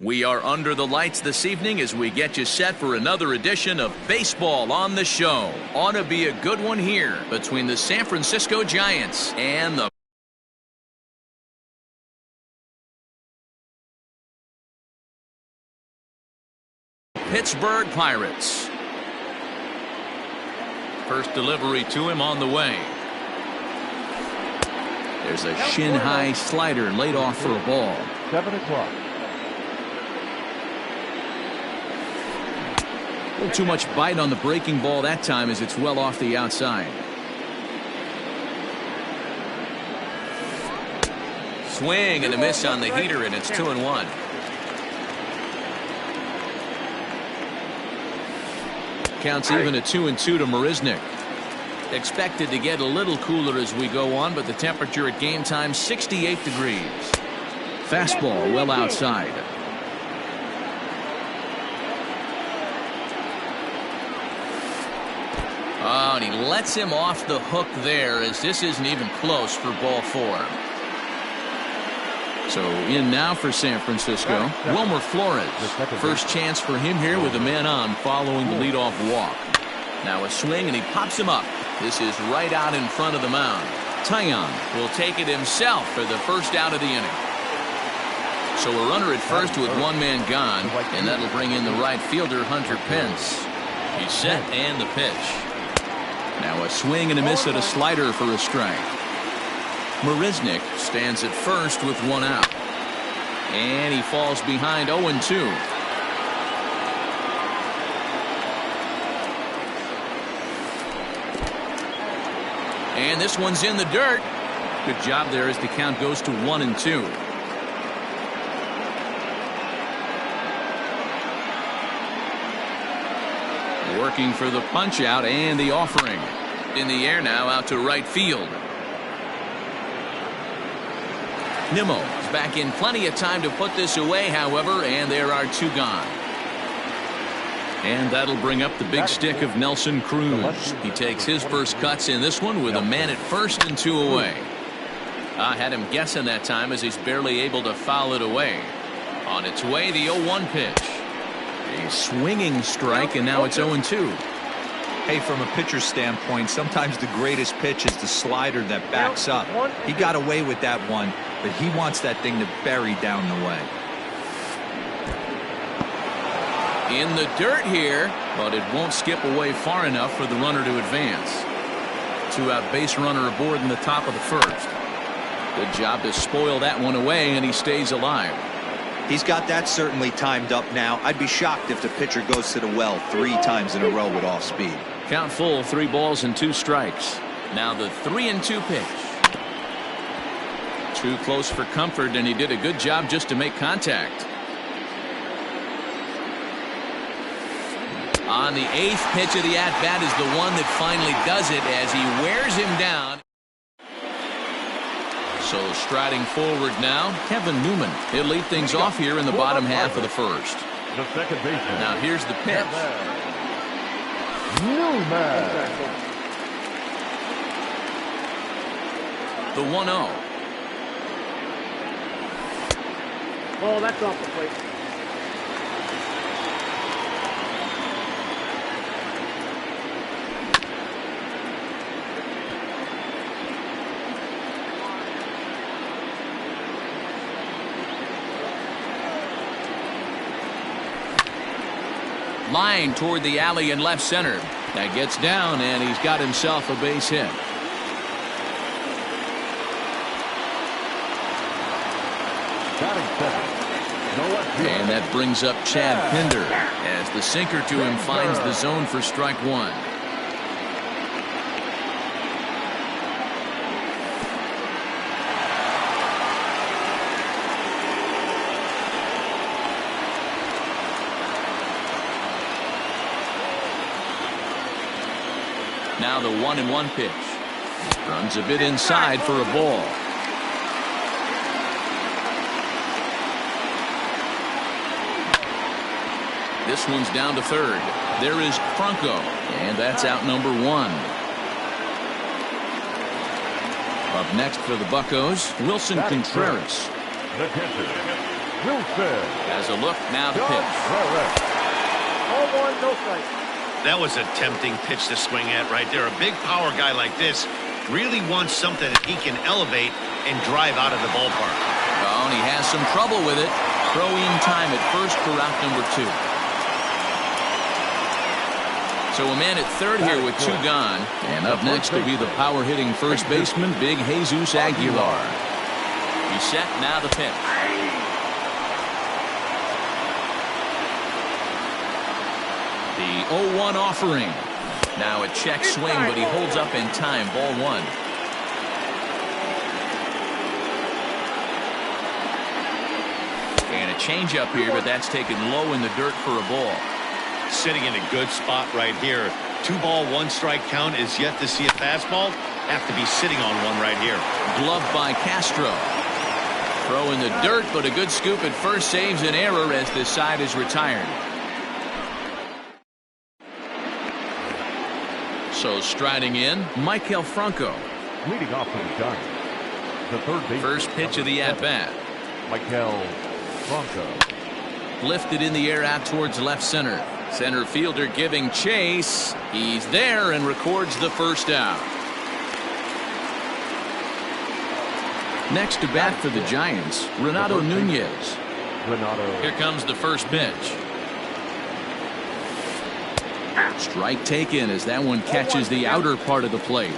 We are under the lights this evening as we get you set for another edition of Baseball on the Show. Ought to be a good one here between the San Francisco Giants and the Pittsburgh Pirates. First delivery to him on the way. There's a shin-high slider laid off for a ball. 7 o'clock. A little too much bite on the breaking ball that time as it's well off the outside. Swing and a miss on the heater, and it's 2-1. Counts even at 2-2 to Marisnik. Expected to get a little cooler as we go on, but the temperature at game time 68 degrees. Fastball well outside. Oh, and he lets him off the hook there as this isn't even close for ball 4. So in now for San Francisco, Wilmer Flores. First chance for him here with a man on following the leadoff walk. Now a swing and he pops him up. This is right out in front of the mound. Taillon will take it himself for the first out of the inning. So a runner at first with one man gone, and that'll bring in the right fielder Hunter Pence. He's set and the pitch. Now a swing and a miss at a slider for a strike. Marisnik stands at first with one out. And he falls behind 0-2. And this one's in the dirt. Good job there as the count goes to 1-2. Working for the punch out and the offering. In the air now out to right field. Nimmo is back in plenty of time to put this away, however, and there are 2 gone. And that'll bring up the big stick of Nelson Cruz. He takes his first cuts in this one with a man at first and 2 away. I had him guessing that time as he's barely able to foul it away. On its way, the 0-1 pitch. A swinging strike, and now it's 0-2. Hey, from a pitcher's standpoint, sometimes the greatest pitch is the slider that backs up. He got away with that one, but he wants that thing to bury down the way. In the dirt here, but it won't skip away far enough for the runner to advance. 2-out base runner aboard in the top of the first. Good job to spoil that one away, and he stays alive. He's got that certainly timed up now. I'd be shocked if the pitcher goes to the well 3 times in a row with off speed. Count full, 3 balls and 2 strikes. Now the 3-2 pitch. Too close for comfort, and he did a good job just to make contact. On the 8th pitch of the at-bat is the one that finally does it as he wears him down. So striding forward now, Kevin Newman. He'll lead things off here in the bottom half of the first. The second baseman. Now here's the pitch. Newman. The 1-0. Oh, that's off the plate. Line toward the alley in left center. That gets down, and he's got himself a base hit. And that brings up Chad Pinder as the sinker to him finds the zone for strike 1. Now the 1-1 pitch. Runs a bit inside for a ball. This one's down to third. There is Franco, and that's out number 1. Up next for the Buccos, Wilson Contreras. The catcher, Wilson. Has a look, now the John pitch. Flores. 0-1, no strike. That was a tempting pitch to swing at right there. A big power guy like this really wants something that he can elevate and drive out of the ballpark. Oh, and he has some trouble with it. Throw in time at first for out number 2. So a man at third here with 2 gone. And up next will be the power-hitting first baseman, Big Jesus Aguilar. He's set, now the pitch. The 0-1 offering. Now a check swing, but he holds up in time. Ball 1. And a changeup here, but that's taken low in the dirt for a ball. Sitting in a good spot right here. 2-ball, 1-strike count is yet to see a fastball. Have to be sitting on one right here. Gloved by Castro. Throw in the dirt, but a good scoop at first saves an error as this side is retired. So striding in, Michael Franco. Leading off for the Giants. The third baseman. First pitch of the at-bat. Michael Franco. Lifted in the air out towards left center. Center fielder giving chase. He's there and records the first out. Next to bat for the Giants, Renato Nunez. Here comes the first pitch. Strike taken as that one catches the outer part of the plate.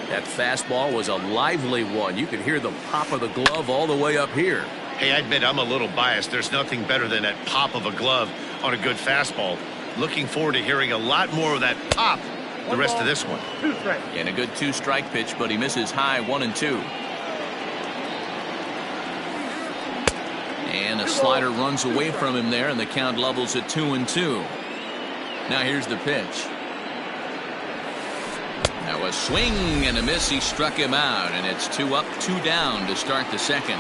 That fastball was a lively one. You could hear the pop of the glove all the way up here. Hey, I admit I'm a little biased. There's nothing better than that pop of a glove on a good fastball. Looking forward to hearing a lot more of that pop the rest of this one. 2 strikes. And a good 2-strike pitch, but he misses high 1-2. And a slider runs away from him there, and the count levels at 2-2. Now here's the pitch. Now a swing and a miss. He struck him out, and it's 2 up, 2 down to start the second.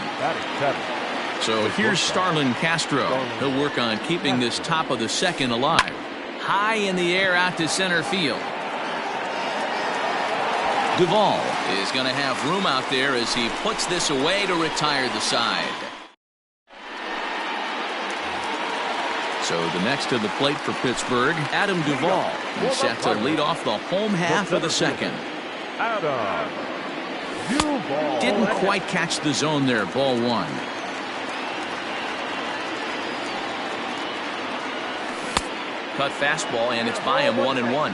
So here's Starlin Castro. He'll work on keeping this top of the second alive. High in the air out to center field. Duvall is going to have room out there as he puts this away to retire the side. So the next to the plate for Pittsburgh, Adam Duvall is set to lead off the home half of the second. Adam Duvall. Didn't quite catch the zone there, ball 1. Cut fastball, and it's by him 1-1.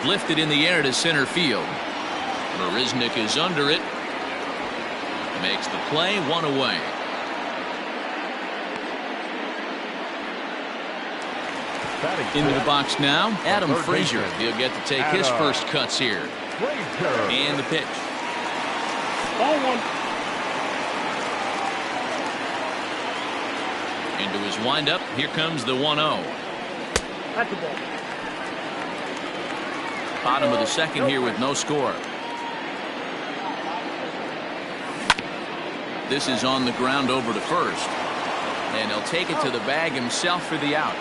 Lifted in the air to center field. Marisnik is under it. Makes the play, 1 away. Into the box now, Adam Frazier. He'll get to take his first cuts here. And the pitch. Ball 1. Into his windup, here comes the 1-0. That's the ball. Bottom of the second here with no score. This is on the ground over to first. And he'll take it to the bag himself for the out.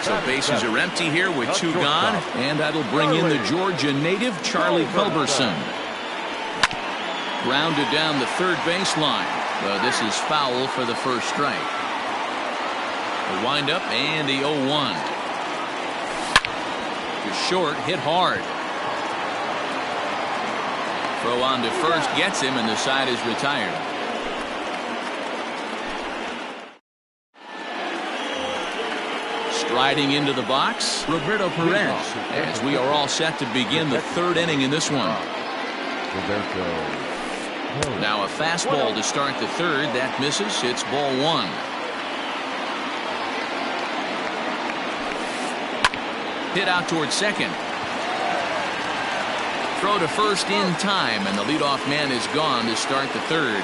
So bases are empty here with 2 gone. And that'll bring in the Georgia native, Charlie Culberson. Grounded down the third baseline. But this is foul for the first strike. The windup and the 0-1. To short, hit hard. Throw on to first, gets him, and the side is retired. Striding into the box, Roberto Perez, as we are all set to begin the third inning in this one. Now a fastball to start the third. That misses. It's ball 1. Hit out towards second. Throw to first in time, and the leadoff man is gone to start the third.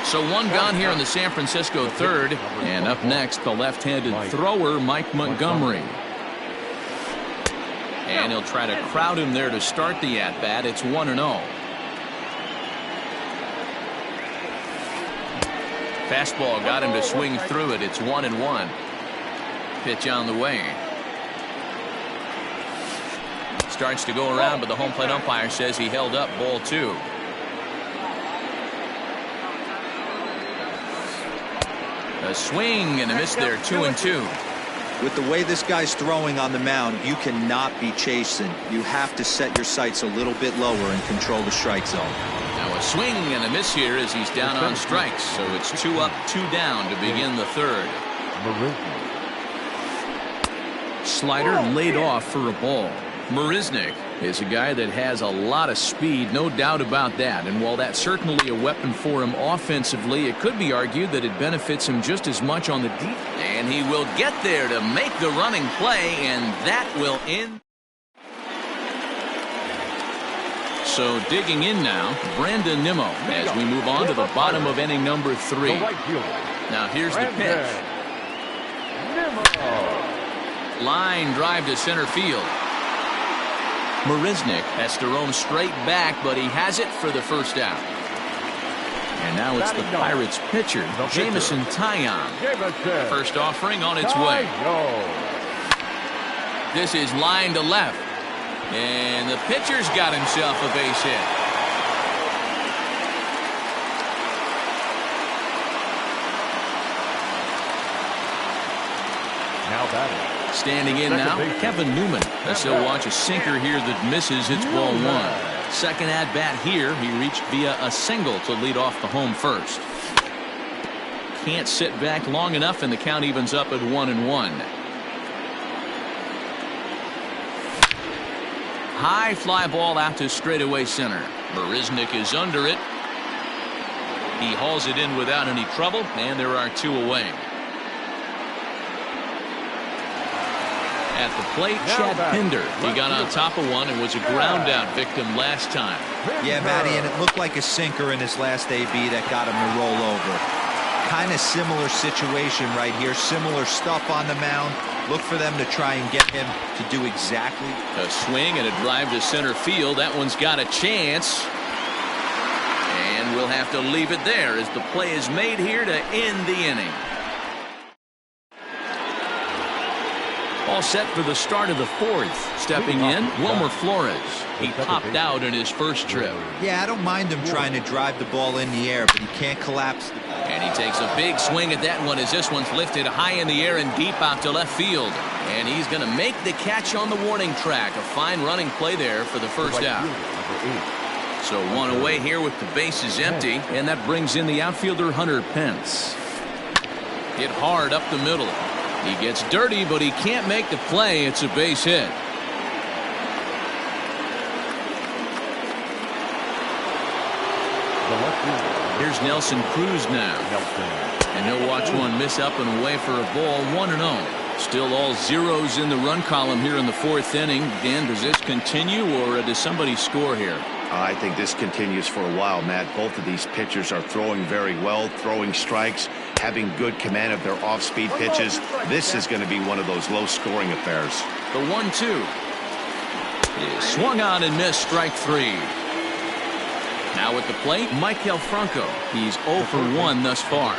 So 1 gone here in the San Francisco third. And up next, the left-handed thrower, Mike Montgomery. And he'll try to crowd him there to start the at-bat. It's 1-0. Fastball got him to swing through it. It's 1-1. Pitch on the way. starts to go around, but the home plate umpire says he held up ball 2. A swing and a miss there, 2-2. With the way this guy's throwing on the mound, you cannot be chasing. You have to set your sights a little bit lower and control the strike zone. Now a swing and a miss here as he's down on strikes. So it's 2 up, 2 down to begin the third. Slider laid off for a ball. Marisnick is a guy that has a lot of speed, no doubt about that. And while that's certainly a weapon for him offensively, it could be argued that it benefits him just as much on the defense. And he will get there to make the running play, and that will end. So digging in now, Brandon Nimmo as we move on to the bottom of inning number 3. Now here's the pitch. Line drive to center field. Marisnick has to roam straight back, but he has it for the first out. And now it's the Pirates pitcher, Jameson Taillon. First offering on its way. This is line to left. And the pitcher's got himself a base hit. Now batting. Standing in now, Kevin Newman. As he'll watch a sinker here that misses. It's ball 1. Second at bat here, he reached via a single to lead off the home first. Can't sit back long enough, and the count evens up at 1-1. High fly ball out to straightaway center. Marisnick is under it. He hauls it in without any trouble, and there are 2 away. At the plate, Chad Pinder. He got on top of one and was a ground out victim last time. Yeah, Matty, and it looked like a sinker in his last AB that got him to roll over. Kind of similar situation right here. Similar stuff on the mound. Look for them to try and get him to do exactly. A swing and a drive to center field. That one's got a chance. And we'll have to leave it there as the play is made here to end the inning. All set for the start of the 4th. Stepping in, Wilmer Flores. He popped out in his first trip. Yeah, I don't mind him trying to drive the ball in the air, but he can't collapse. And he takes a big swing at that one as this one's lifted high in the air and deep out to left field. And he's going to make the catch on the warning track. A fine running play there for the first out. So 1 away here with the bases empty. And that brings in the outfielder Hunter Pence. Hit hard up the middle. He gets dirty, but he can't make the play. It's a base hit. Here's Nelson Cruz now. And he'll watch one miss up and away for a ball. 1-0. Still all zeros in the run column here in the 4th inning. Dan, does this continue, or does somebody score here? I think this continues for a while, Matt. Both of these pitchers are throwing very well, throwing strikes, having good command of their off-speed pitches. This is going to be one of those low-scoring affairs. The 1-2 is swung on and missed, strike 3. Now at the plate, Maikel Franco. He's 0 for 1 thus far.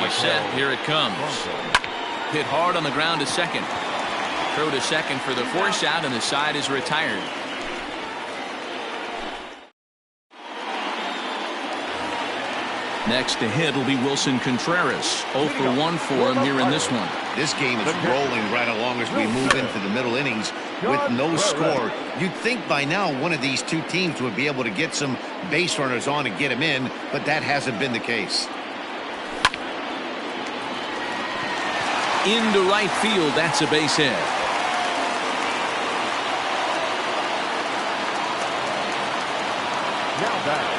He's set. Here it comes. Hit hard on the ground to second. Throw to second for the force out, and the side is retired. Next to hit will be Wilson Contreras. 0 for 1 for him here in this one. This game is rolling right along as we move into the middle innings with no score. You'd think by now one of these 2 teams would be able to get some base runners on and get them in, but that hasn't been the case. Into right field, that's a base hit. Now back.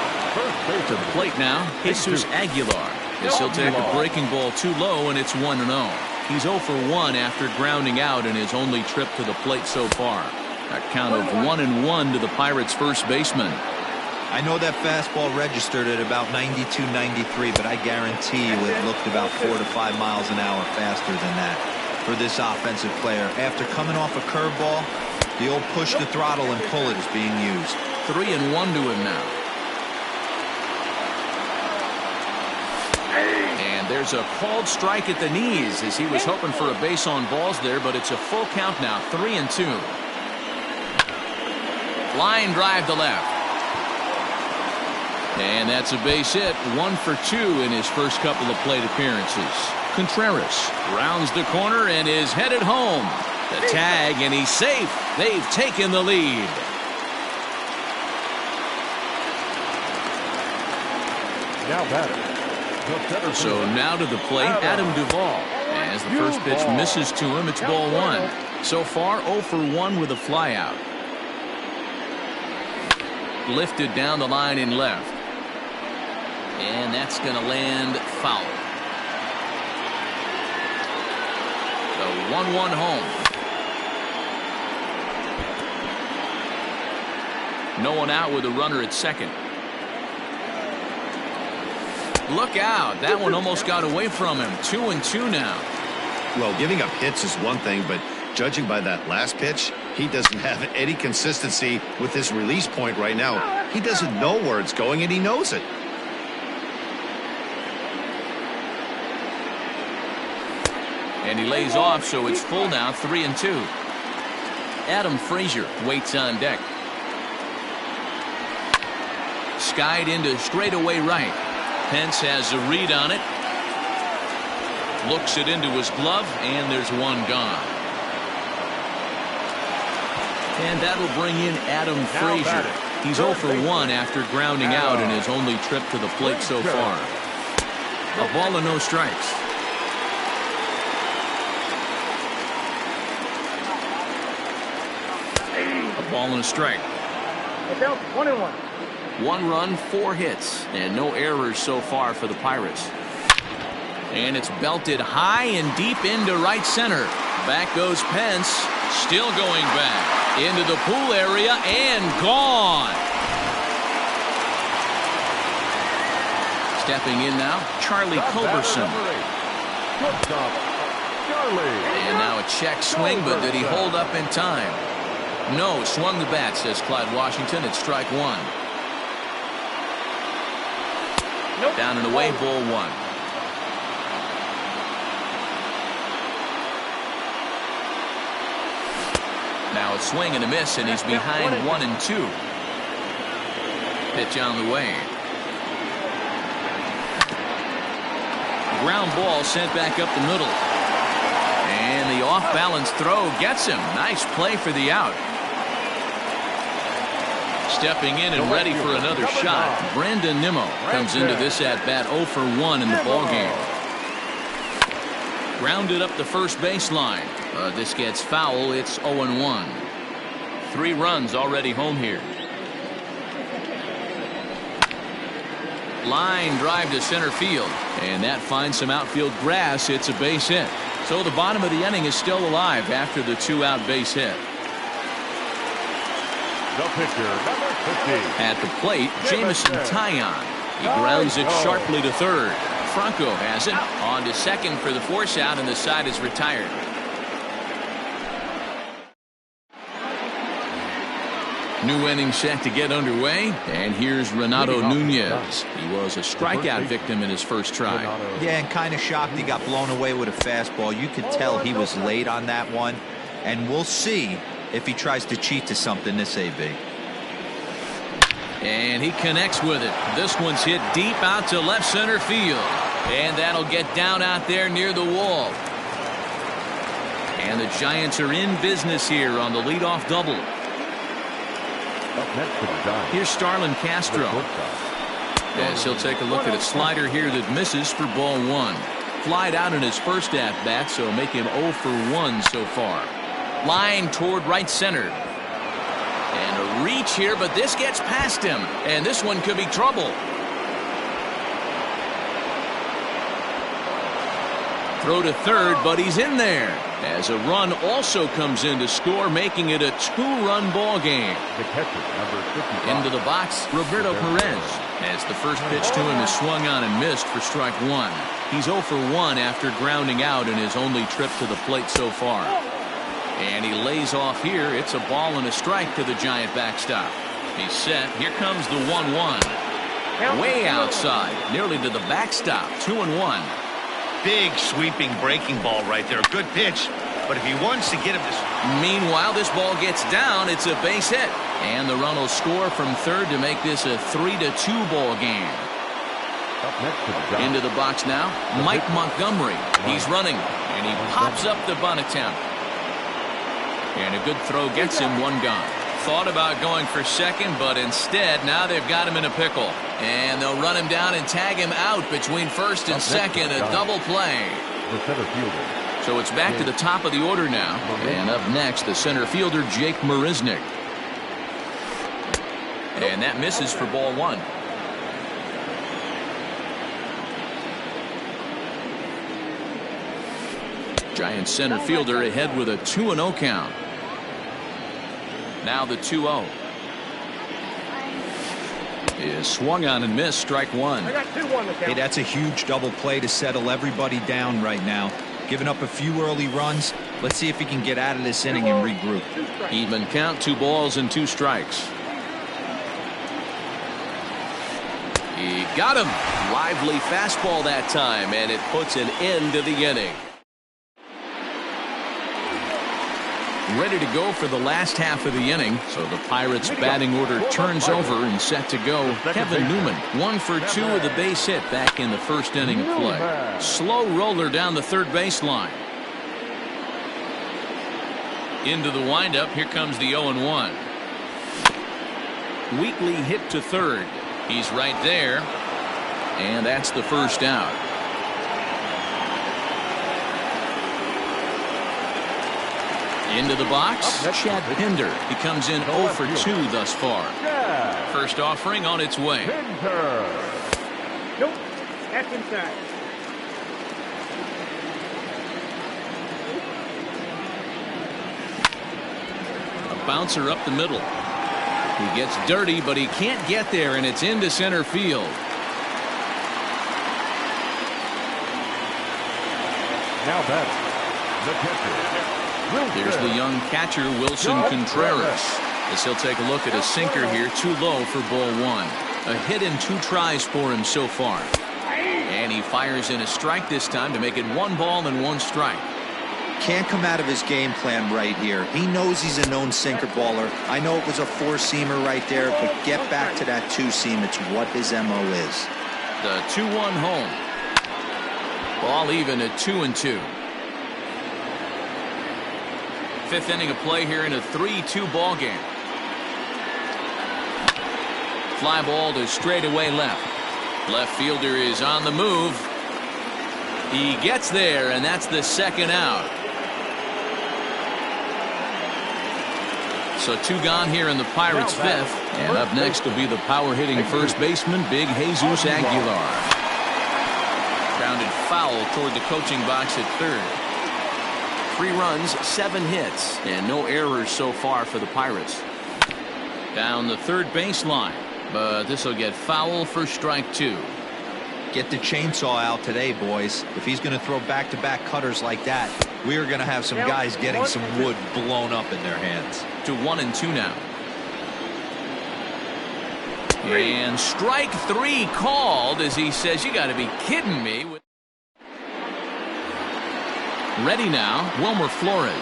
To the plate now, Jesus Aguilar. As he'll take a breaking ball too low, and it's 1-0. He's 0 for 1 after grounding out in his only trip to the plate so far. A count of 1-1 to the Pirates' first baseman. I know that fastball registered at about 92, 93, but I guarantee you it looked about 4 to 5 miles an hour faster than that for this offensive player. After coming off a curveball, the old push the throttle and pull it is being used. 3-1 to him now. And there's a called strike at the knees as he was hoping for a base on balls there, but it's a full count now, 3-2. Line drive to left. And that's a base hit. 1 for 2 in his first couple of plate appearances. Contreras rounds the corner and is headed home. The tag, and he's safe. They've taken the lead. Now batter. So now to the plate, Adam Duvall. As the first pitch misses to him, it's ball 1. So far, 0 for 1 with a flyout. Lifted down the line in left. And that's going to land foul. The 1-1 home. No one out with a runner at second. Look out. That one almost got away from him. 2-2 now. Well, giving up hits is one thing, but judging by that last pitch, he doesn't have any consistency with his release point right now. He doesn't know where it's going, and he knows it. And he lays off, so it's full now, 3-2. Adam Frazier waits on deck. Skied into straightaway right. Pence has a read on it. Looks it into his glove, and there's one gone. And that'll bring in Adam Frazier. He's 0 for 1 after grounding out in his only trip to the plate so far. A ball and no strikes. A ball and a strike. 1-1. 1 run, 4 hits, and no errors so far for the Pirates. And it's belted high and deep into right center. Back goes Pence, still going back into the pool area and gone. Stepping in now, Charlie Culberson. And now a check swing, but did he hold up in time? No, swung the bat, says Clyde Washington. It's strike 1. Down and away, ball 1. Now a swing and a miss, and he's behind 1-2. Pitch on the way. Ground ball sent back up the middle. And the off-balance throw gets him. Nice play for the out. Stepping in and ready for another shot. Brandon Nimmo comes into this at-bat 0 for 1 in the ballgame. Grounded up the first baseline. This gets foul. It's 0-1. 3 runs already home here. Line drive to center field. And that finds some outfield grass. It's a base hit. So the bottom of the inning is still alive after the 2-out base hit. The pitcher, number 50. At the plate, Jamison Taillon. He grounds it sharply to third. Franco has it. On to second for the force out, and the side is retired. New inning set to get underway, and here's Renato Nunez. He was a strikeout victim in his first try. Yeah, and kind of shocked he got blown away with a fastball. You could tell he was late on that one, and we'll see if he tries to cheat to something this AB. And he connects with it. This one's hit deep out to left center field. And that'll get down out there near the wall. And the Giants are in business here on the leadoff double. Here's Starlin Castro. As he'll take a look at a slider here that misses for ball 1. Flied out in his first at-bat, so make him 0 for 1 so far. Line toward right center. And a reach here, but this gets past him. And this one could be trouble. Throw to third, but he's in there. As a run also comes in to score, making it a 2-run ball game. The catcher, number 55. Into the box, Roberto Perez. As the first pitch to him is swung on and missed for strike 1. He's 0 for 1 after grounding out in his only trip to the plate so far. And he lays off here. It's a ball and a strike to the Giant backstop. He's set. Here comes the 1-1. Way outside, nearly to the backstop. 2-1. Big sweeping breaking ball right there. Good pitch. but if he wants to get him to... Meanwhile, this ball gets down. It's a base hit. And the run will score from third to make this a 3-2 ball game. Up next to the Into the box now, Mike Montgomery. He's running, and he pops up the bunt attempt. And a good throw gets him one gone. Thought about going for second, but instead, now they've got him in a pickle. And they'll run him down and tag him out between first and second, a double play. the center fielder. So it's back to the top of the order now. And up next, the center fielder, Jake Marisnick. And that misses for ball one. Giants center fielder ahead with a 2-0 count. Now the 2-0 is swung on and missed, strike one. Hey, that's a huge double play to settle everybody down right now. Giving up a few early runs. Let's see if he can get out of this inning and regroup. Even count, 2 balls and 2 strikes. He got him. Lively fastball that time, and it puts an end to the inning. Ready to go for the last half of the inning. So the Pirates batting order turns over and set to go. Kevin Newman, 1 for 2 with a base hit back in the first inning of play. Slow roller down the third baseline. Into the windup. Here comes the 0-1. Weakly hit to third. He's right there. And that's the first out. Into the box, Chad Pinder. He comes in 0 for 2 thus far. First offering on its way. Nope, that's inside. A bouncer up the middle. He gets dirty, but he can't get there, and it's into center field. Now batting, the catcher. Here's the young catcher, Wilson Contreras, as he'll take a look at a sinker here, too low for ball one. A hit in 2 tries for him so far. And he fires in a strike this time to make it 1 ball and 1 strike. Can't come out of his game plan right here. He knows he's a known sinker baller. I know it was a 4-seamer right there, but get back to that 2-seam. It's what his MO is. The 2-1 home. Ball even at 2-2. 5th inning of play here in a 3-2 ball game. Fly ball to straightaway left. Left fielder is on the move. He gets there, and that's the second out. So 2 gone here in the Pirates' 5th. And up next will be the power-hitting first baseman, Big Jesus Aguilar. Grounded foul toward the coaching box at third. 3 runs, 7 hits, and no errors so far for the Pirates. Down the third baseline, but this will get foul for strike 2. Get the chainsaw out today, boys. If he's going to throw back-to-back cutters like that, we're going to have some guys getting some wood blown up in their hands. To 1-2 now. And strike 3 called as he says, you got to be kidding me. Ready now, Wilmer Flores.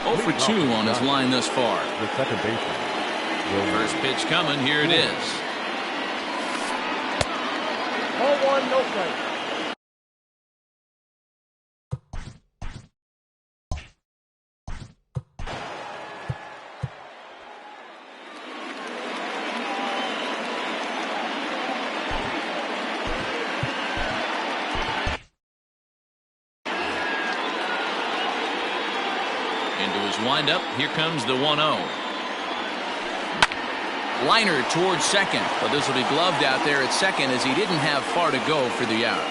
0 for 2 on his line thus far. The second baseman. First pitch coming. Here it is. 0-1, no strike. Windup. Here comes the 1-0. Liner towards second, but this will be gloved out there at second as he didn't have far to go for the out.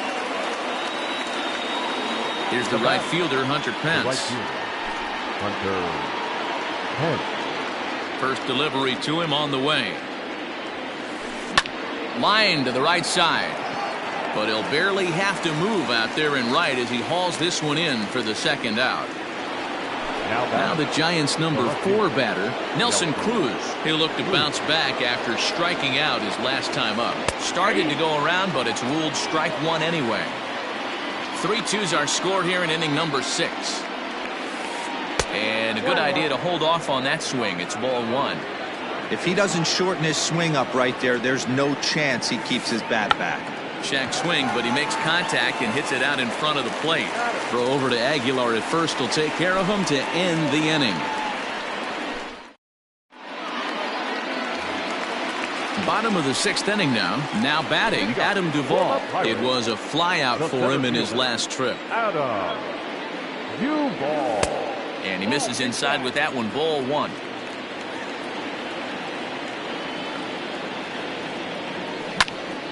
Here's the right fielder, Hunter Pence. First delivery to him on the way. Line to the right side, but he'll barely have to move out there in right as he hauls this one in for the second out. Now the Giants' number 4 batter, Nelson Cruz. He'll look to bounce back after striking out his last time up. Started to go around, but it's ruled strike 1 anyway. 3-2's our score here in inning number 6. And a good idea to hold off on that swing. It's ball one. If he doesn't shorten his swing up right there, there's no chance he keeps his bat back. Check swing, but he makes contact and hits it out in front of the plate. Throw over to Aguilar at first will take care of him to end the inning. Bottom of the sixth inning now. Now batting, Adam Duvall. It was a flyout for him in his last trip. Adam Duvall. And he misses inside with that one, ball one.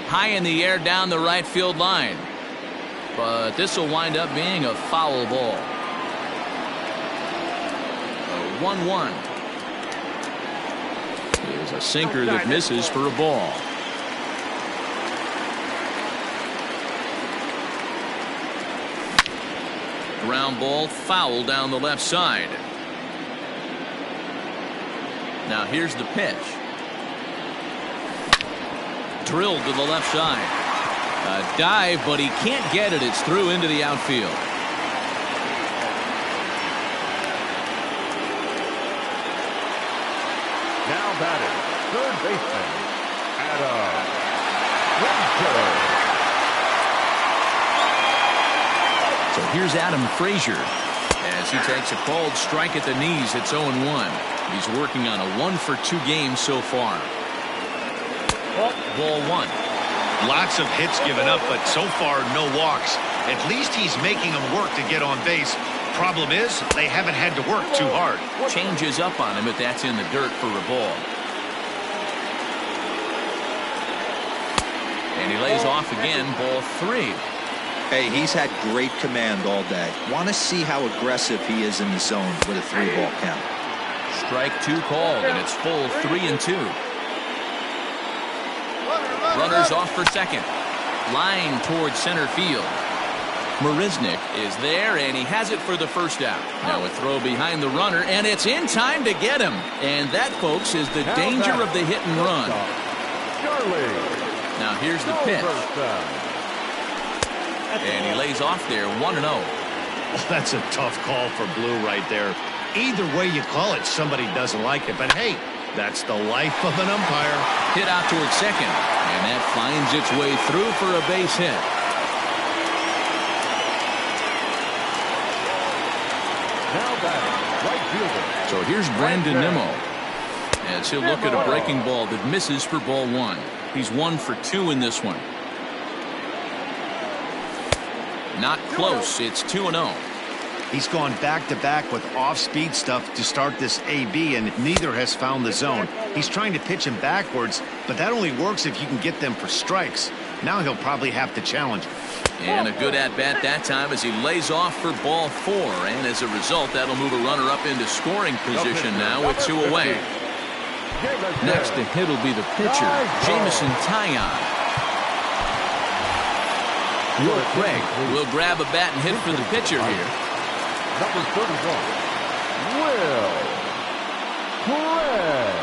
High in the air down the right field line. But this will wind up being a foul ball. A 1-1. There's a sinker that misses for a ball. Ground ball, foul down the left side. Now here's the pitch. Drilled to the left side. A dive, but he can't get it. It's through into the outfield. Now batting, third baseman, Adam Frazier. So here's Adam Frazier as he takes a called strike at the knees. It's 0-1. He's working on a 1-for-2 game so far. Ball one. Lots of hits given up, but so far no walks. At least he's making them work to get on base. Problem is, they haven't had to work too hard. Changes up on him, but that's in the dirt for a ball. And he lays off again, ball three. Hey, he's had great command all day. Want to see how aggressive he is in the zone with a 3-ball count. Strike two called, and it's full 3-2. Runners off for second. Line towards center field. Marisnik is there, and he has it for the first out. Now a throw behind the runner, and it's in time to get him. And that, folks, is the danger of the hit and run. Now here's the pitch. And he lays off there, 1-0. Oh, that's a tough call for Blue right there. Either way you call it, somebody doesn't like it. But hey, that's the life of an umpire. Hit out towards second, and that finds its way through for a base hit. Now batting, right fielder. So here's Brandon Nimmo as he'll look at a breaking ball that misses for ball one. He's 1 for 2 in this one. Not close. It's 2-0. He's gone back-to-back with off-speed stuff to start this AB, and neither has found the zone. He's trying to pitch him backwards, but that only works if you can get them for strikes. Now he'll probably have to challenge. And a good at-bat that time as he lays off for ball 4. And as a result, that'll move a runner up into scoring position now with 2 away. Next to hit will be the pitcher, Jameson Taillon. Will Craig will grab a bat and hit for the pitcher here. Number 31, Will Craig.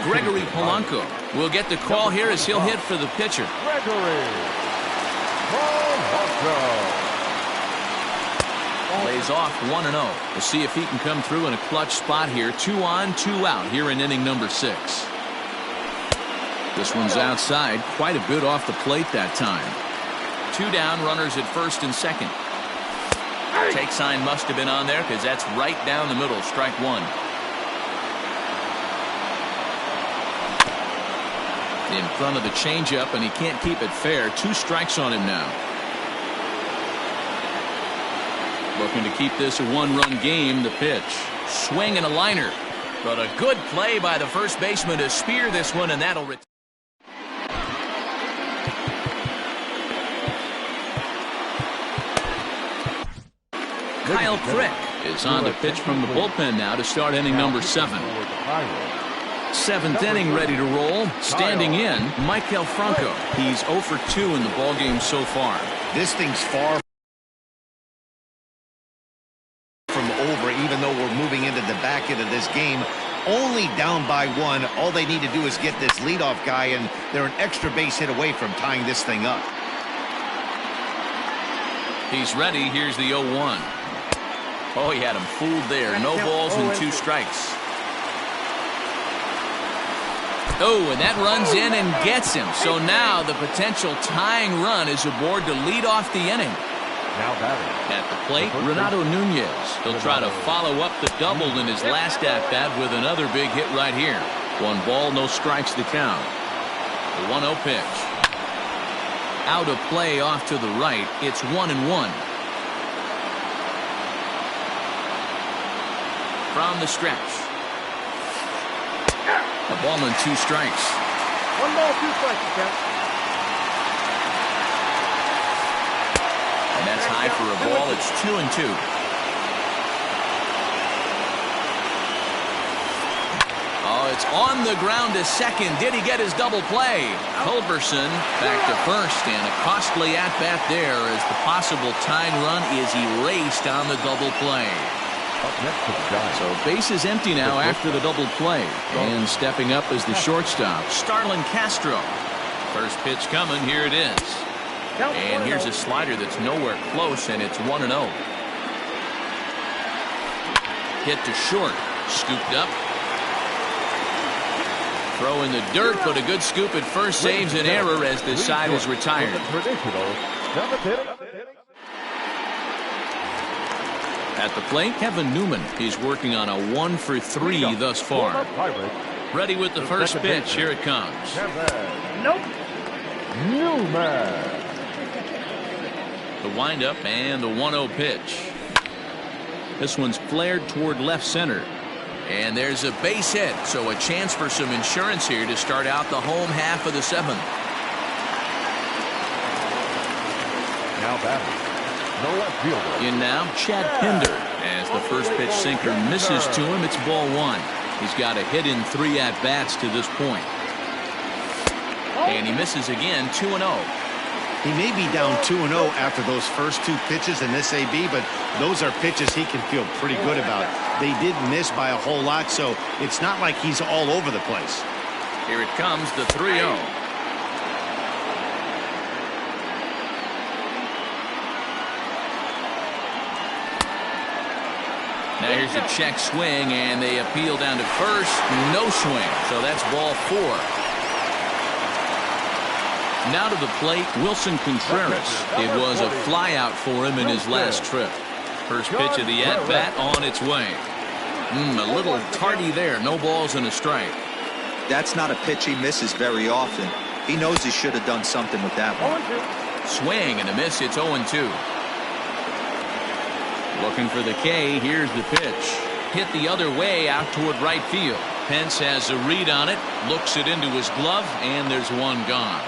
Gregory Polanco will get the call here as he'll hit for the pitcher. Gregory Polanco. Lays off 1-0. We'll see if he can come through in a clutch spot here. 2 on, 2 out here in inning number 6. This one's outside, quite a bit off the plate that time. 2 down, runners at first and second. Take sign must have been on there because that's right down the middle. Strike 1. In front of the changeup, and he can't keep it fair. 2 strikes on him now. Looking to keep this a 1-run game. The pitch. Swing and a liner. But a good play by the first baseman to spear this one, and that'll return. Kyle Crick is on to pitch from the bullpen now to start inning number 7. 7th inning ready to roll. Standing in, Maikel Franco. He's 0 for 2 in the ballgame so far. This thing's far from over, even though we're moving into the back end of this game. only down by 1. All they need to do is get this leadoff guy, and they're an extra base hit away from tying this thing up. He's ready. Here's the 0-1. Oh, he had him fooled there. No balls and 2 strikes. Oh, and that runs in and gets him. So now the potential tying run is aboard to lead off the inning. Now batting. At the plate, Renato Nunez. He'll try to follow up the double in his last at-bat with another big hit right here. 1 ball, no strikes to count. The 1-0 pitch. Out of play off to the right. It's 1-1. From the stretch. A ball and 2 strikes. 1 ball, 2 strikes, Jeff. And that's high for a ball. It's 2-2. Oh, it's on the ground to second. Did he get his double play? Culberson back to first, and a costly at-bat there as the possible tying run is erased on the double play. So base is empty now after the double play. And stepping up is the shortstop, Starlin Castro. First pitch coming. Here it is. And here's a slider that's nowhere close, and it's 1-0. Hit to short. Scooped up. Throw in the dirt, but a good scoop at first saves an error as the side is retired. At the plate, Kevin Newman. He's working on a 1-for-3 thus far. Ready with the first pitch. Here it comes. Nope. Newman. The windup and the 1-0 pitch. This one's flared toward left center. And there's a base hit, so a chance for some insurance here to start out the home half of the 7th. Now batting. The left fielder. In now, Chad Pinder. As the first pitch sinker misses to him, it's ball 1. He's got a hit in 3 at-bats to this point. And he misses again, 2-0. He may be down 2-0 after those first 2 pitches in this AB, but those are pitches he can feel pretty good about. They did miss by a whole lot, so it's not like he's all over the place. Here it comes, the 3-0. Now here's a check swing, and they appeal down to first. No swing, so that's ball 4. Now to the plate, Wilson Contreras. It was a flyout for him in his last trip. First pitch of the at-bat on its way. A little tardy there. No balls and a strike. That's not a pitch he misses very often. He knows he should have done something with that one. Swing and a miss. It's 0-2. Looking for the K. Here's the pitch. Hit the other way out toward right field. Pence has a read on it. Looks it into his glove, and there's one gone.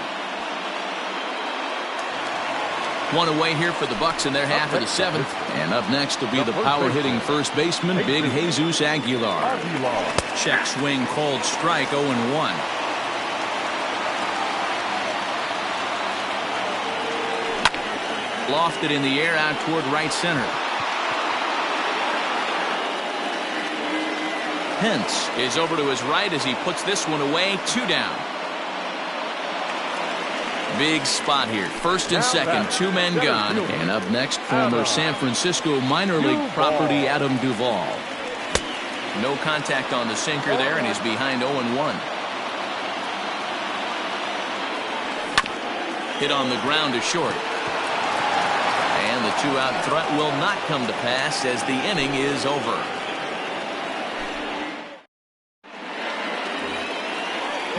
One away here for the Bucks in their half of the 7th. And up next will be the power-hitting first baseman, Big Jesus Aguilar. Check swing called strike, 0-1. Lofted in the air out toward right center. Pence is over to his right as he puts this one away. 2 down. Big spot here. First and second, 2 men gone. And up next, former San Francisco minor league property Adam Duvall. No contact on the sinker there, and he's behind 0-1. Hit on the ground to short. And the 2-out threat will not come to pass as the inning is over.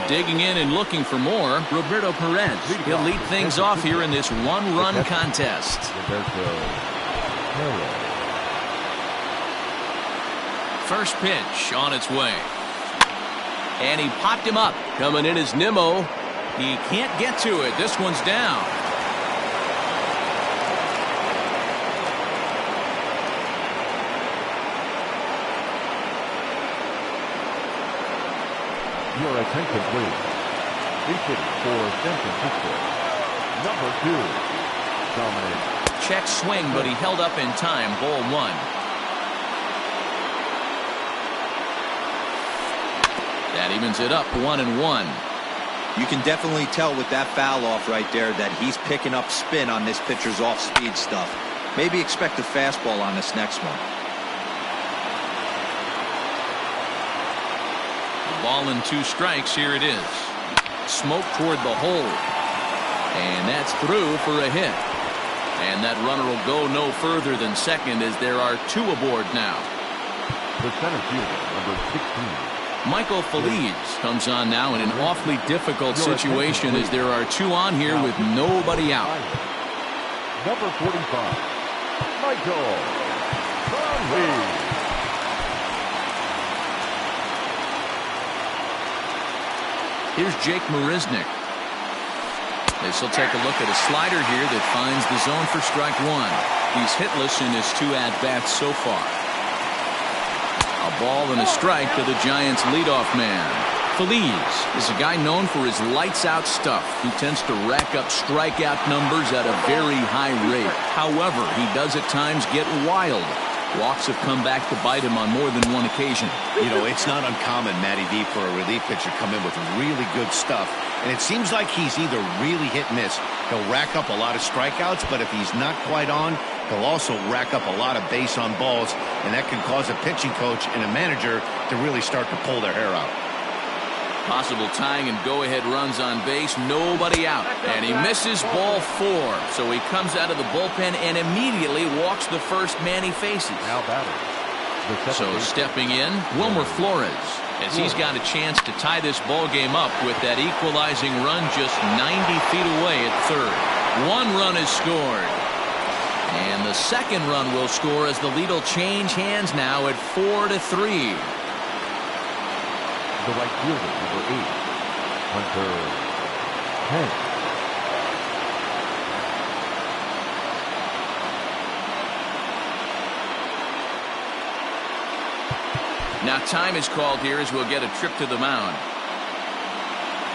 Digging in and looking for more, Roberto Perez. He'll lead things off here in this 1-run contest. First pitch on its way. And he popped him up. Coming in is Nimmo. He can't get to it. This one's down. Your attention, please. Base hitting for San Francisco. Number 2, Dominic. Check swing, but he held up in time. Ball 1. That evens it up 1-1. You can definitely tell with that foul off right there that he's picking up spin on this pitcher's off-speed stuff. Maybe expect a fastball on this next one. Ball and 2 strikes. Here it is. Smoke toward the hole. And that's through for a hit. And that runner will go no further than second as there are 2 aboard now. The center fielder, number 16. Michael Feliz comes on now in an awfully difficult situation as there are 2 on here with nobody out. Number 45, Michael Feliz. Here's Jake Marisnick. This will take a look at a slider here that finds the zone for strike 1. He's hitless in his 2 at-bats so far. A ball and a strike to the Giants' leadoff man. Feliz is a guy known for his lights-out stuff. He tends to rack up strikeout numbers at a very high rate. However, he does at times get wild. Walks have come back to bite him on more than one occasion. You know, it's not uncommon, Matty D, for a relief pitcher to come in with really good stuff. And it seems like he's either really hit and miss. He'll rack up a lot of strikeouts, but if he's not quite on, he'll also rack up a lot of base on balls, and that can cause a pitching coach and a manager to really start to pull their hair out. Possible tying and go-ahead runs on base, nobody out. And he misses ball 4. So he comes out of the bullpen and immediately walks the first man he faces. Now batter. So stepping in, Wilmer Flores, as he's got a chance to tie this ball game up with that equalizing run just 90 feet away at third. 1 run is scored. And the second run will score as the lead will change hands now at 4-3. The right fielder, number 8, Hunter Pence. Now time is called here as we'll get a trip to the mound.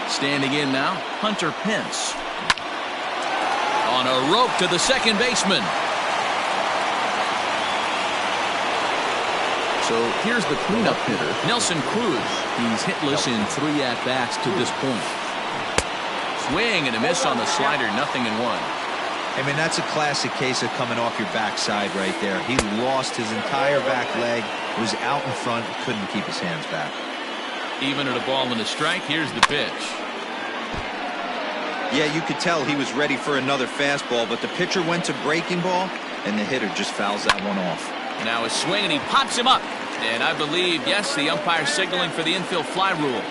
Standing in now, Hunter Pence. On a rope to the second baseman. So here's the cleanup hitter, Nelson Cruz. He's hitless in 3 at-bats to this point. Swing and a miss on the slider, 0-1. I mean, that's a classic case of coming off your backside right there. He lost his entire back leg, was out in front, couldn't keep his hands back. Even at a ball and a strike, here's the pitch. Yeah, you could tell he was ready for another fastball, but the pitcher went to breaking ball, and the hitter just fouls that one off. Now a swing, and he pops him up. And I believe, yes, the umpire signaling for the infield fly rule.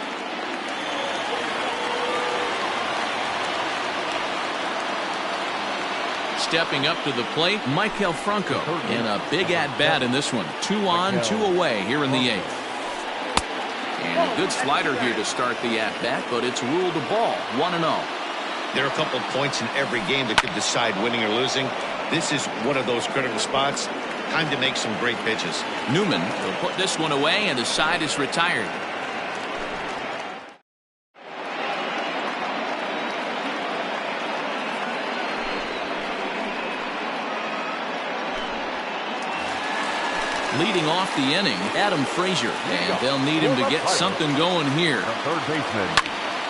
Stepping up to the plate, Maikel Franco. And a big at-bat in this one. 2 on, 2 away here in the 8th. And a good slider here to start the at-bat, but it's ruled a ball, 1-0. There are a couple of points in every game that could decide winning or losing. This is one of those critical spots. Time to make some great pitches. Newman will put this one away, and the side is retired. Leading off the inning, Adam Frazier, and they'll need him to get something going here. Third baseman,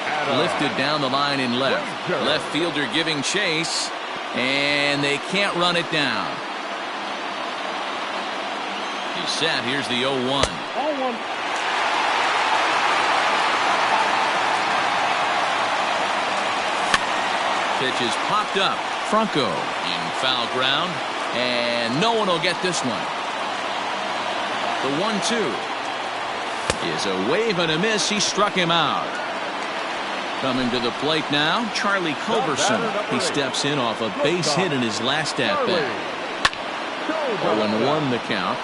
Adam. Lifted down the line in left. Left fielder giving chase, and they can't run it down. He's set. Here's the 0-1. 0-1. Pitch is popped up. Franco in foul ground, and no one will get this one. The 1-2 is a wave and a miss. He struck him out. Coming to the plate now, Charlie Culberson. He steps in off a base hit in his last at-bat. 0-1 the count.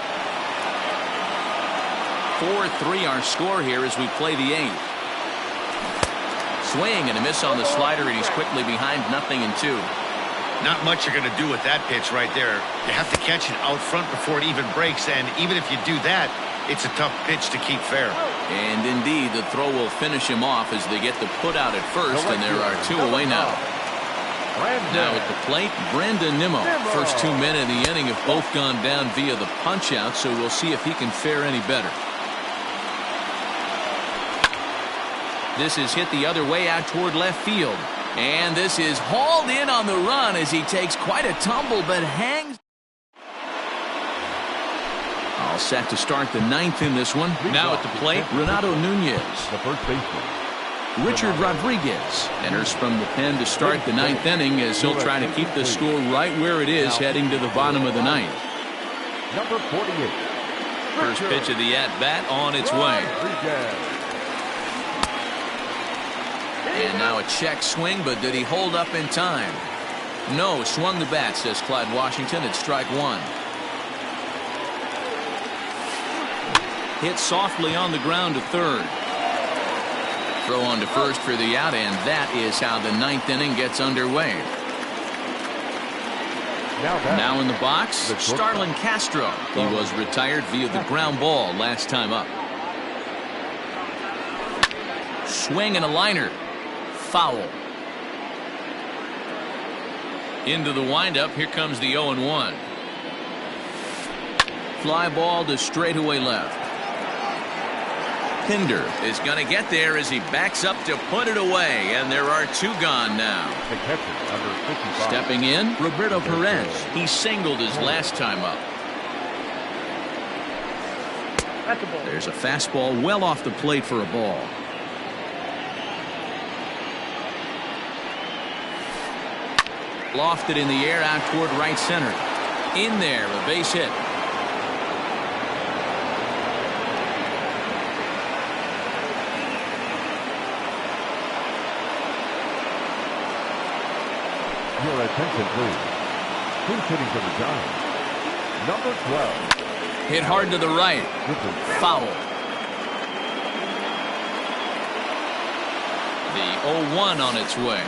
4-3 our score here as we play the 8th. Swing and a miss on the slider, and he's quickly behind 0-2. Not much you're going to do with that pitch right there. You have to catch it out front before it even breaks, and even if you do that, it's a tough pitch to keep fair. And indeed, the throw will finish him off as they get the put out at first, and there are 2 away now. Now at the plate, Brandon Nimmo. First 2 men in the inning have both gone down via the punch-out, so we'll see if he can fare any better. This is hit the other way out toward left field. And this is hauled in on the run as he takes quite a tumble but hangs. All set to start the ninth in this one. Now at the plate, Renato Nunez. The first baseman. Richard Rodriguez enters from the pen to start the ninth inning as he'll try to keep the score right where it is heading to the bottom of the ninth. Number 48. First pitch of the at-bat on its way. And now a check swing, but did he hold up in time? No, swung the bat, says Clyde Washington. It's strike one. Hit softly on the ground to third. Throw on to first for the out, and that is how the ninth inning gets underway. Now in the box, Starlin Castro. He was retired via the ground ball last time up. Swing and a liner. Foul. Into the windup. Here comes the 0-1. Fly ball to straightaway left. Pinder is going to get there as he backs up to put it away, and there are two gone now. Stepping in, Roberto Perez. He singled his last time up. There's a fastball well off the plate for a ball. Lofted in the air out toward right center. In there, a base hit. Your attention, please. Who's hitting for the Giants? Number 12. Hit hard to the right. Foul. The 0-1 on its way.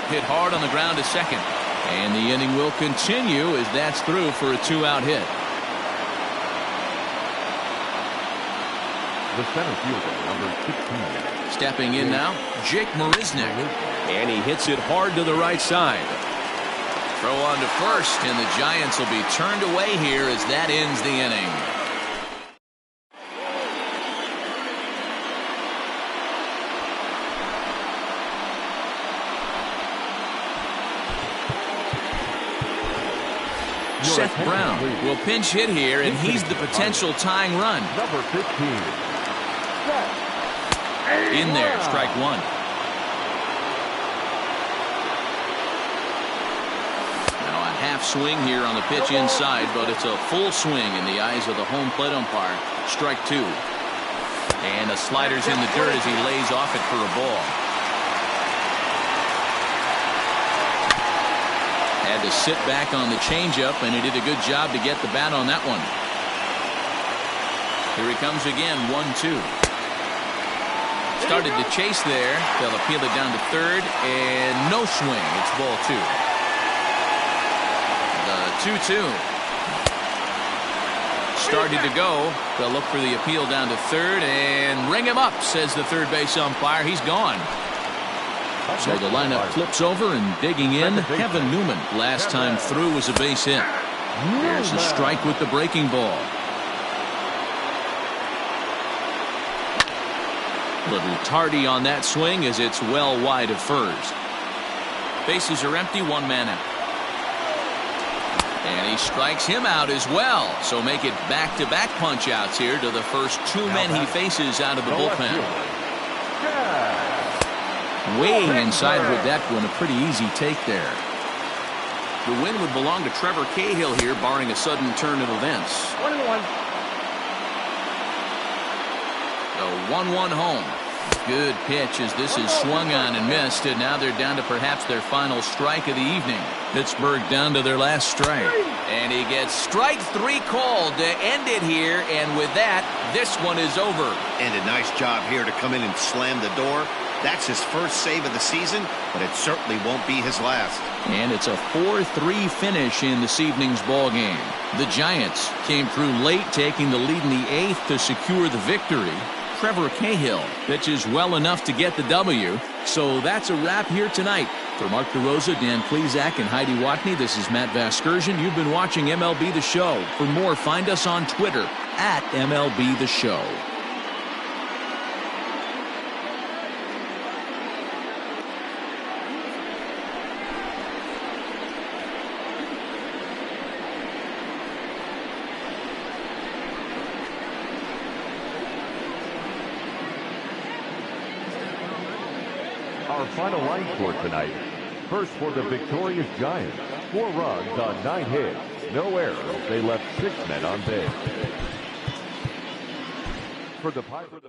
Hit hard on the ground to second. And the inning will continue as that's through for a two-out hit. The center fielder, number 16. Stepping in now, Jake Marisnick. And he hits it hard to the right side. Throw on to first, and the Giants will be turned away here as that ends the inning. Seth Brown will pinch hit here, and he's the potential tying run. Number 15. In there, strike one. Now a half swing here on the pitch inside, but it's a full swing in the eyes of the home plate umpire. Strike two. And the slider's in the dirt as he lays off it for a ball. Had to sit back on the changeup, and he did a good job to get the bat on that one. Here he comes again, 1-2. Started to chase there. They'll appeal it down to third, and no swing. It's ball two. The 2-2. Started to go. They'll look for the appeal down to third, and ring him up, says the third base umpire. He's gone. So the lineup flips over, and digging in, Kevin Newman. Last time through was a base hit. Here's a strike with the breaking ball. Little tardy on that swing as it's well wide of first. Bases are empty, one man out. And he strikes him out as well. So make it back-to-back punch-outs here to the first two men he faces out of the bullpen. Weighing inside with that one, a pretty easy take there. The win would belong to Trevor Cahill here, barring a sudden turn of events. 1-1. The 1-1 home. Good pitch as this is swung on and missed, and now they're down to perhaps their final strike of the evening. Pittsburgh down to their last strike. And he gets strike three called to end it here, and with that, this one is over. And a nice job here to come in and slam the door. That's his first save of the season, but it certainly won't be his last. And it's a 4-3 finish in this evening's ball game. The Giants came through late, taking the lead in the eighth to secure the victory. Trevor Cahill pitches well enough to get the W. So that's a wrap here tonight. For Mark DeRosa, Dan Plezak, and Heidi Watney, this is Matt Vasgersian. You've been watching MLB The Show. For more, find us on Twitter @MLB The Show. Our final line score tonight. First for the victorious Giants. 4 runs on 9 hits. No errors. They left 6 men on base. For the Pirates.